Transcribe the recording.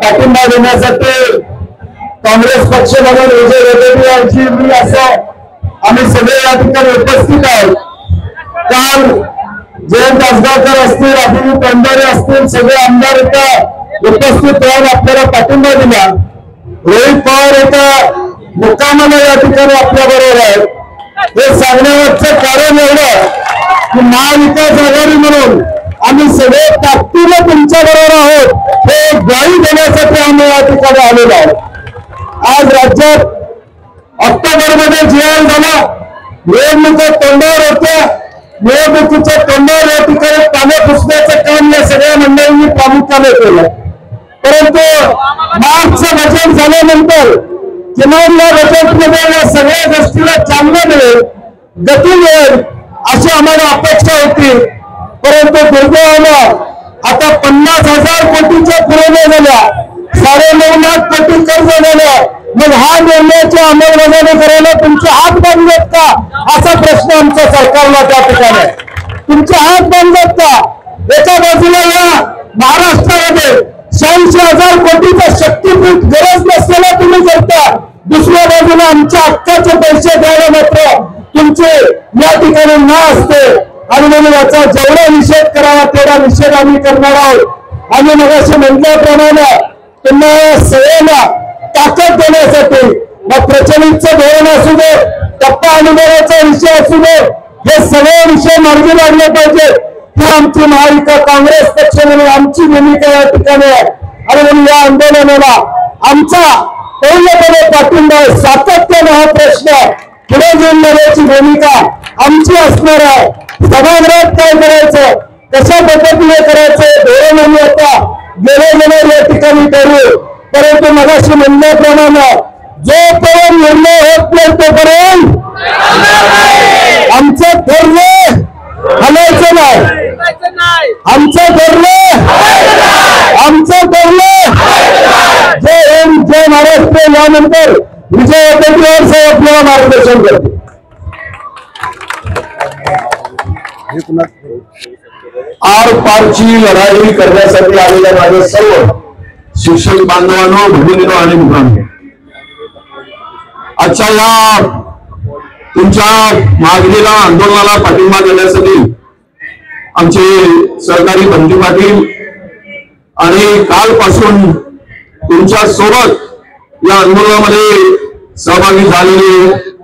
पाठिंबा देण्यासाठी काँग्रेस पक्ष म्हणून विजय वडेट्टीवार यांची मी असं आम्ही सगळे या ठिकाणी उपस्थित आहोत। काल जयंत आसगावकर असतील, अभिजित पंढरे असतील, सगळे आमदार इथं उपस्थित राहून आपल्याला पाठिंबा दिला। रोहित पवार एका मुक्कामाला या ठिकाणी आपल्या बरोबर आहेत। हे सांगण्याचं कारण एवढं की महाविकास आघाडी म्हणून आम्ही सगळे ताकदीने तुमच्या बरोबर आहोत हे ग्वाही देण्यासाठी आम्ही या ठिकाणी आलेलो आहोत। आज राज्यात ऑक्टोबरमध्ये जी.आर झाला, निवडणुका तोंडावर होत्या, निवडणुकीच्या तोंडावर या ठिकाणी पानं पुसण्याचं काम या सगळ्या मंडळींनी प्रामुख्याने केलं। परंतु मार्चचं बजेट झाल्यानंतर किमान या बजेटमध्ये या सगळ्या गोष्टीला चालना मिळेल, गती मिळेल अशी आम्हाला अपेक्षा होती। परंतु दुर्दैवानं आता 50,000 कोटीच्या पुरवण्या झाल्या, 9.5 लाख कोटी कर्ज झालं। मग हा निर्णयाची अंमलबजावणी करायला तुमचे हात बांधलेत का असा प्रश्न आमच्या सरकारला त्या ठिकाणी। तुमचे हात बांधलेत का? एका बाजूला या महाराष्ट्रामध्ये 86,000 कोटीचा शक्तीपीठ गरज नसलेला तुम्ही करता, दुसऱ्या बाजूला आमच्या हक्काचे पैसे द्यायला मात्र तुमचे या ठिकाणी न असते। आणि म्हणून याचा जेवढा निषेध करावा तेवढा निषेध आम्ही करणार आहोत। आम्ही मगाशी म्हटल्याप्रमाणे तुम्हाला सगळ्यांना ताकद देण्यासाठी मग प्रचलितचं धोरण असू दे, टप्पा अनुदानाचा विषय असू दे, हे सगळे विषय मार्गी लागले पाहिजे ही आमची महाविकास काँग्रेस पक्ष म्हणून आमची भूमिका या ठिकाणी आहे। आणि म्हणून या आंदोलनाला आमचा पूर्णपणे पाठिंबा आहे। सातत्याने हा प्रश्न पुढे घेऊन जाण्याची भूमिका आमची असणार आहे। सभागृहात काय करायचं, कशा पद्धतीने करायचं धोरण आम्ही आता गेल्या या ठिकाणी करू। परंतु मगाशी म्हणल्याप्रमाणे जोपर्यंत निर्णय होत नाही तोपर्यंत आमचं धैर्य हलायचं नाही, आमचं धैर्य जे जय महाराष्ट्र यानंतर विजय वडेट्टीवार साहेब आपल्याला मार्गदर्शन करते। आर पारची लढाई करण्यासाठी आलेल्या माझ्या सर्व शिक्षक बांधवांनो, भगिनींनो आणि मुलांनो, आजच्या या तुमच्या मागणीला आंदोलनाला पाठिंबा देण्यासाठी आमचे सहकारी बंटी पाटील आणि कालपासून तुमच्या सोबत या आंदोलनामध्ये सहभागी झालेले